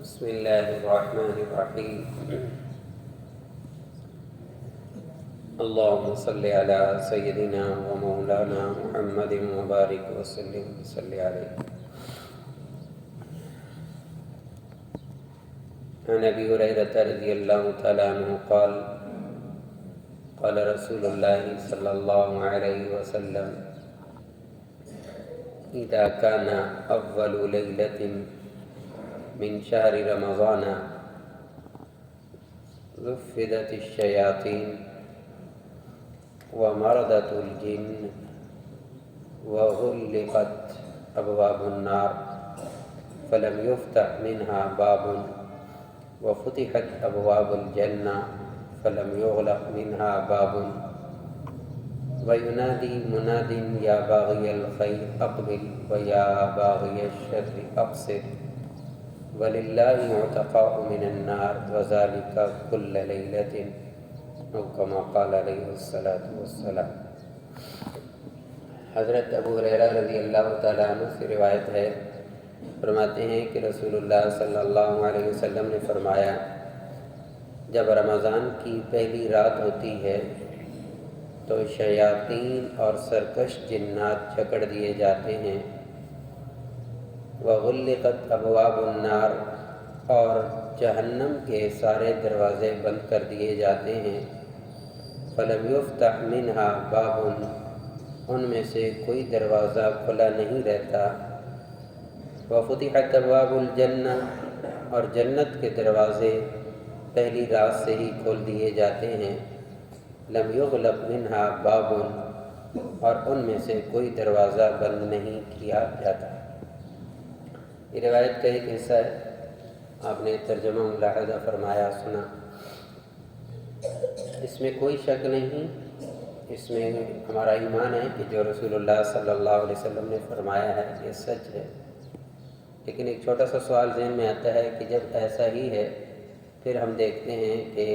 بسم اللہ الرحمن الرحیم اللہم صلی علی سیدنا و مولانا محمد مبارک وسلم صلی علیہ. عن ابی ہریرہ رضی اللہ تعالی عنہ قال قال رسول اللہ صلی اللہ علیہ وسلم اذا كان اول لیلۃ من شهر رمضان رفدت الشياطين ومردت الجن وغلقت أبواب النار فلم يفتح منها باب وفتحت أبواب الجنة فلم يغلق منها باب وينادي مناد يا باغي الخير أقبل ويا باغي الشر أقصر وَلِلَّهِ مُعْتَقَاءُ مِنَ النَّارِ وَذَلِكَ كُلَّ لَيْلَةٍ أو كما قال علیہ الصلاۃ والسلام. حضرت ابو ہریرہ رضی اللہ تعالیٰ عنہ سے روایت ہے، فرماتے ہیں کہ رسول اللہ صلی اللہ علیہ وسلم نے فرمایا، جب رمضان کی پہلی رات ہوتی ہے تو شیاطین اور سرکش جنات جکڑ دیے جاتے ہیں، وغلقت ابواب النار اور جہنم کے سارے دروازے بند کر دیے جاتے ہیں، فلم یفتح منها باب ان میں سے کوئی دروازہ کھلا نہیں رہتا، وفتحت ابواب الجنہ اور جنت کے دروازے پہلی رات سے ہی کھول دیے جاتے ہیں، لم یغلق منها باب اور ان میں سے کوئی دروازہ بند نہیں کیا جاتا. یہ روایت کا ایک حصہ ہے، آپ نے ترجمہ ملاحظہ فرمایا سنا. اس میں کوئی شک نہیں، اس میں ہمارا ایمان ہے کہ جو رسول اللہ صلی اللہ علیہ وسلم نے فرمایا ہے یہ سچ ہے. لیکن ایک چھوٹا سا سوال ذہن میں آتا ہے کہ جب ایسا ہی ہے پھر ہم دیکھتے ہیں کہ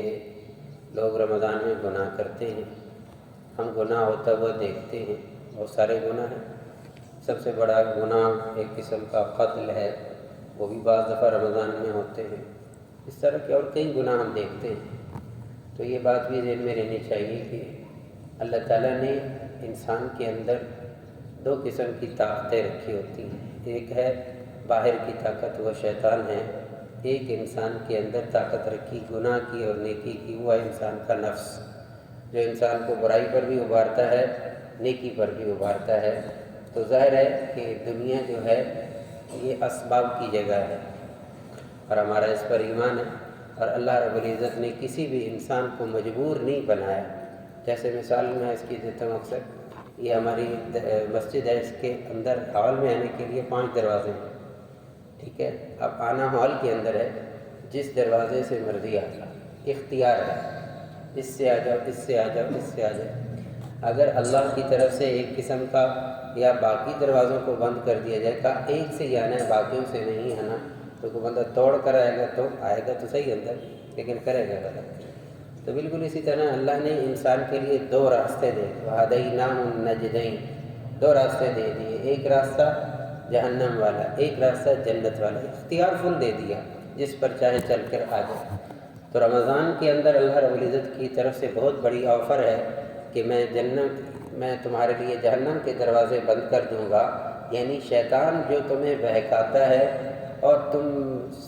لوگ رمضان میں گناہ کرتے ہیں، ہم گناہ ہوتا ہوا دیکھتے ہیں، بہت سارے گناہ ہیں. سب سے بڑا گناہ ایک قسم کا قتل ہے، وہ بھی بعض دفعہ رمضان میں ہوتے ہیں. اس طرح کے اور کئی گناہ ہم دیکھتے ہیں. تو یہ بات بھی ذہن میں رہنی چاہیے کہ اللہ تعالیٰ نے انسان کے اندر دو قسم کی طاقتیں رکھی ہوتی ہیں. ایک ہے باہر کی طاقت، وہ شیطان ہے. ایک انسان کے اندر طاقت رکھی گناہ کی اور نیکی کی، وہ ہے انسان کا نفس، جو انسان کو برائی پر بھی ابھارتا ہے، نیکی پر بھی ابھارتا ہے. تو ظاہر ہے کہ دنیا جو ہے یہ اسباب کی جگہ ہے اور ہمارا اس پر ایمان ہے، اور اللہ رب العزت نے کسی بھی انسان کو مجبور نہیں بنایا. جیسے مثال میں اس کی دیتا ہوں اکثر، یہ ہماری مسجد ہے، اس کے اندر ہال میں آنے کے لیے 5 دروازے ہیں. ٹھیک ہے، اب آنا ہال کے اندر ہے، جس دروازے سے مرضی آ جاؤ، اختیار ہے، اس سے آ جاؤ، اس سے آ جاؤ، اس سے آ جاؤ. اگر اللہ کی طرف سے ایک قسم کا یا باقی دروازوں کو بند کر دیا جائے، کہا ایک سے ہی آنا ہے باقیوں سے نہیں آنا، تو کوئی بندہ توڑ کر آئے گا تو صحیح اندر، لیکن کرے گا غلط. تو بالکل اسی طرح اللہ نے انسان کے لیے 2 راستے دے، وَهَدَيْنَاهُ النَّجْدَيْنِ، 2 راستے دے دیے. ایک راستہ جہنم والا، ایک راستہ جنت والا، اختیار فل دے دیا، جس پر چاہے چل کر آ جائے. تو رمضان کے اندر اللہ رب العزت کی طرف سے بہت بڑی آفر ہے کہ میں تمہارے لیے جہنم کے دروازے بند کر دوں گا. یعنی شیطان جو تمہیں بہکاتا ہے اور تم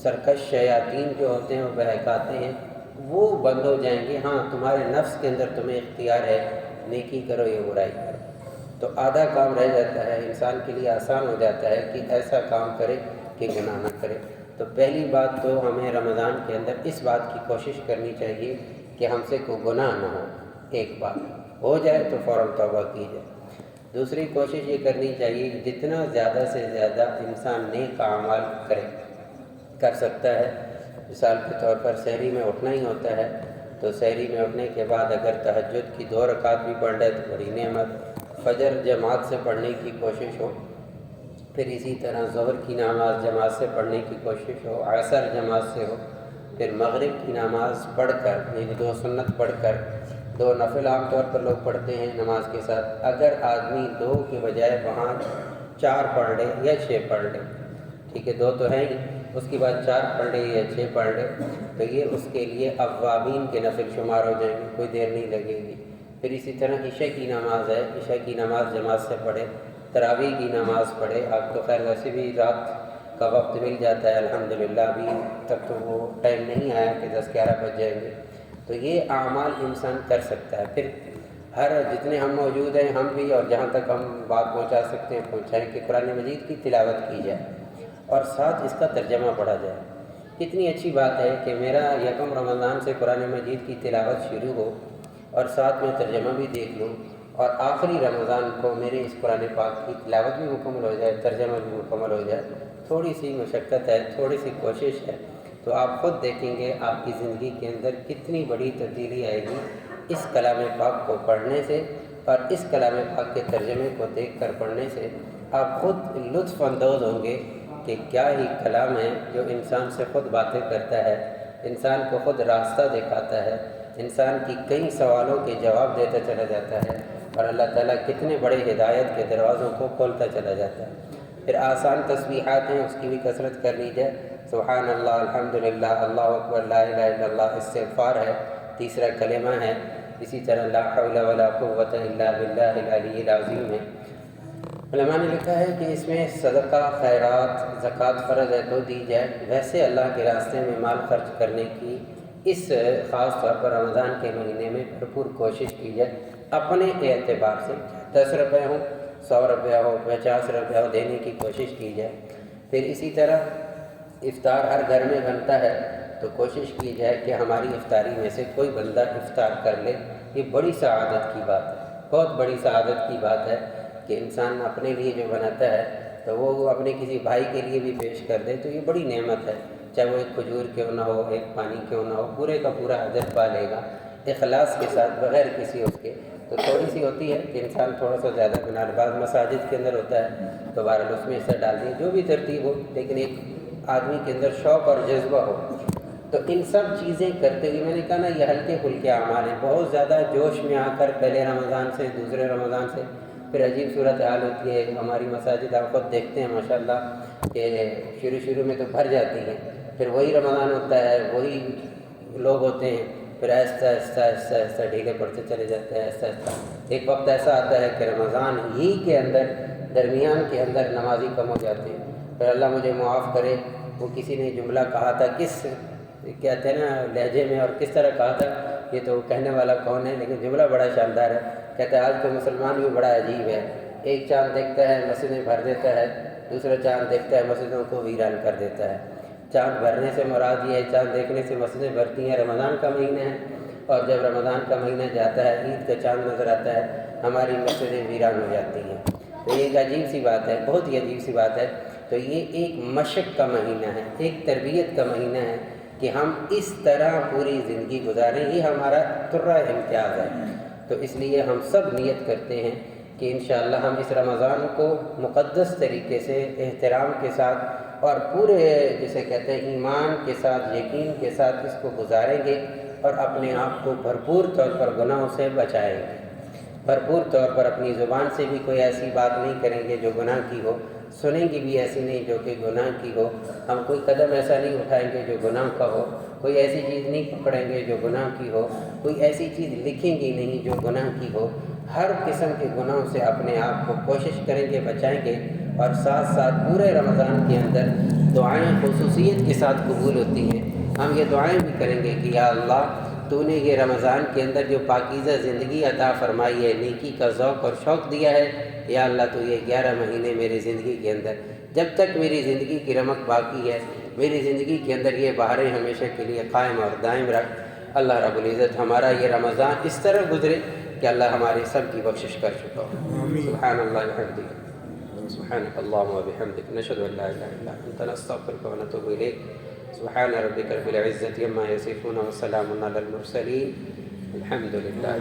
سرکش شیاطین جو ہوتے ہیں وہ بہکاتے ہیں، وہ بند ہو جائیں گے. ہاں، تمہارے نفس کے اندر تمہیں اختیار ہے، نیکی کرو یا برائی کرو. تو آدھا کام رہ جاتا ہے، انسان کے لیے آسان ہو جاتا ہے کہ ایسا کام کرے کہ گناہ نہ کرے. تو پہلی بات تو ہمیں رمضان کے اندر اس بات کی کوشش کرنی چاہیے کہ ہم سے کوئی گناہ نہ ہو. ایک بات ہو جائے تو فوراً توبہ کی جائے. دوسری کوشش یہ کرنی چاہیے کہ جتنا زیادہ سے زیادہ انسان نیک اعمال کر سکتا ہے. مثال کے طور پر سحری میں اٹھنا ہی ہوتا ہے، تو سحری میں اٹھنے کے بعد اگر تہجد کی 2 رکعت بھی پڑھ لے تو بڑی نعمت. فجر جماعت سے پڑھنے کی کوشش ہو، پھر اسی طرح ظہر کی نماز جماعت سے پڑھنے کی کوشش ہو، عصر جماعت سے ہو، پھر مغرب کی نماز پڑھ کر، یعنی 2 سنت پڑھ کر، 2 نفل عام طور پر لوگ پڑھتے ہیں نماز کے ساتھ. اگر آدمی 2 کے بجائے وہاں 4 پڑھ لے یا 6 پڑھ لے، ٹھیک ہے، 2 تو ہیں ہی، اس کے بعد 4 پڑھ لے یا 6 پڑھ لے تو یہ اس کے لیے اوابین کے نفل شمار ہو جائیں گے، کوئی دیر نہیں لگے گی۔ پھر اسی طرح عشاء کی نماز ہے، عشاء کی نماز جماعت سے پڑھے، تراویح کی نماز پڑھے۔ آپ تو خیر ویسے بھی رات کا وقت مل جاتا ہے الحمدللہ، ابھی تک تو وہ ٹائم نہیں آیا کہ 10-11 بج جائیں گے، تو یہ اعمال انسان کر سکتا ہے۔ پھر ہر جتنے ہم موجود ہیں ہم بھی، اور جہاں تک ہم بات پہنچا سکتے ہیں پہنچائیں کہ قرآن مجید کی تلاوت کی جائے اور ساتھ اس کا ترجمہ پڑھا جائے۔ کتنی اچھی بات ہے کہ میرا یکم رمضان سے قرآن مجید کی تلاوت شروع ہو اور ساتھ میں ترجمہ بھی دیکھ لوں، اور آخری رمضان کو میرے اس قرآن پاک کی تلاوت بھی مکمل ہو جائے، ترجمہ بھی مکمل ہو جائے۔ تھوڑی سی مشقت ہے، تھوڑی سی کوشش ہے، تو آپ خود دیکھیں گے آپ کی زندگی کے اندر کتنی بڑی تبدیلی آئے گی اس کلام پاک کو پڑھنے سے، اور اس کلام پاک کے ترجمے کو دیکھ کر پڑھنے سے آپ خود لطف اندوز ہوں گے کہ کیا ہی کلام ہے جو انسان سے خود باتیں کرتا ہے، انسان کو خود راستہ دکھاتا ہے، انسان کی کئی سوالوں کے جواب دیتا چلا جاتا ہے، اور اللہ تعالیٰ کتنے بڑے ہدایت کے دروازوں کو کھولتا چلا جاتا ہے۔ پھر آسان تسبیحات ہیں، اس کی بھی کثرت کر لیجیے۔ سبحان اللہ، الحمدللہ، اللہ اکبر، لا الہ الا اللہ، استغفار ہے، تیسرا کلمہ ہے۔ اسی طرح لا حول ولا قوت الا باللہ العلی العظیم ہے۔ علماء نے لکھا ہے کہ اس میں صدقہ، خیرات، زکوٰۃ فرض ہے تو دی جائے، ویسے اللہ کے راستے میں مال خرچ کرنے کی اس خاص طور پر رمضان کے مہینے میں بھرپور کوشش کی جائے، اپنے اعتبار سے 10 روپے ہوں، 100 روپیہ ہو، 50 روپیہ ہو، دینے کی کوشش کی جائے۔ پھر اسی طرح افطار ہر گھر میں بنتا ہے تو کوشش کی جائے کہ ہماری افطاری میں سے کوئی بندہ افطار کر لے۔ یہ بڑی سعادت کی بات ہے، بہت بڑی سعادت کی بات ہے کہ انسان اپنے لیے جو بناتا ہے تو وہ اپنے کسی بھائی کے لیے بھی پیش کر دے، تو یہ بڑی نعمت ہے، چاہے وہ ایک کھجور کیوں نہ ہو، ایک پانی کیوں نہ ہو، پورے کا پورا اجر پا لے گا اخلاص کے ساتھ، بغیر کسی اس کے۔ تو تھوڑی سی ہوتی ہے کہ انسان تھوڑا سا زیادہ بنا، بعض مساجد کے اندر ہوتا ہے تو بہرحال اس میں حصہ ڈال دیں، جو بھی ترتیب ہو، لیکن ایک آدمی کے اندر شوق اور جذبہ ہو۔ تو ان سب چیزیں کرتے ہوئے میں نے کہا نا یہ ہلکے پھلکے اعمال ہیں، بہت زیادہ جوش میں آ کر پہلے رمضان سے دوسرے رمضان سے پھر عجیب صورتحال ہوتی ہے۔ ہماری مساجد آپ خود دیکھتے ہیں ماشاءاللہ کہ شروع میں تو بھر جاتی ہیں، پھر وہی رمضان ہوتا ہے، وہی لوگ ہوتے ہیں، پھر آہستہ آہستہ آہستہ آہستہ ڈھیلے پڑتے چلے جاتے ہیں، آہستہ آہستہ ایک وقت ایسا آتا ہے کہ رمضان ہی کے اندر درمیان کے اندر نمازی کم ہو جاتے ہیں۔ پھر اللہ مجھے معاف کرے، وہ کسی نے جملہ کہا تھا، کس کہتے ہیں نا لہجے میں اور کس طرح کہا تھا، یہ تو کہنے والا کون ہے، لیکن جملہ بڑا شاندار ہے۔ کہتا ہے آج تو مسلمان بھی بڑا عجیب ہے، ایک چاند دیکھتا ہے مسجدیں بھر دیتا ہے، دوسرا چاند دیکھتا ہے مسجدوں کو ویران کر دیتا ہے۔ چاند بھرنے سے مراد یہ ہے، چاند دیکھنے سے مسجدیں بھرتی ہیں، رمضان کا مہینہ ہے، اور جب رمضان کا مہینہ جاتا ہے، عید کا چاند نظر آتا ہے، ہماری مسجدیں ویران ہو جاتی ہیں۔ تو یہ ایک عجیب سی بات ہے، بہت ہی عجیب سی بات ہے۔ تو یہ ایک مشق کا مہینہ ہے، ایک تربیت کا مہینہ ہے کہ ہم اس طرح پوری زندگی گزاریں، یہ ہمارا ترہ امتیاز ہے۔ تو اس لیے ہم سب نیت کرتے ہیں کہ انشاءاللہ ہم اس رمضان کو مقدس طریقے سے، احترام کے ساتھ اور پورے جسے کہتے ہیں ایمان کے ساتھ، یقین کے ساتھ اس کو گزاریں گے، اور اپنے آپ کو بھرپور طور پر گناہوں سے بچائیں گے۔ بھرپور طور پر اپنی زبان سے بھی کوئی ایسی بات نہیں کریں گے جو گناہ کی ہو، سنیں گے بھی ایسی نہیں جو کہ گناہ کی ہو، ہم کوئی قدم ایسا نہیں اٹھائیں گے جو گناہ کا ہو، کوئی ایسی چیز نہیں پکڑیں گے جو گناہ کی ہو، کوئی ایسی چیز لکھیں گے نہیں جو گناہ کی ہو۔ ہر قسم کے گناہوں سے اپنے آپ کو کوشش کریں گے، بچائیں گے، اور ساتھ ساتھ پورے رمضان کے اندر دعائیں خصوصیت کے ساتھ قبول ہوتی ہیں۔ ہم یہ دعائیں بھی کریں گے کہ یا اللہ تو نے یہ رمضان کے اندر جو پاکیزہ زندگی عطا فرمائی ہے، نیکی کا ذوق اور شوق دیا ہے، یا اللہ تو یہ 11 مہینے میری زندگی کے اندر جب تک میری زندگی کی رمق باقی ہے، میری زندگی کے اندر یہ بہاریں ہمیشہ کے لیے قائم اور دائم رکھ۔ اللہ رب العزت ہمارا یہ رمضان اس طرح گزرے کہ اللہ ہمارے سب کی بخشش کر چکا ہو۔ سبحان اللہ وبحمدہ، سبحانک اللہم وبحمدک، نشہد ان لا الہ الا انت، نستغفرک ونتوب الیک۔ سبحان ربک رب العزت عما یصفون، وسلام علی المرسلین، الحمد للہ۔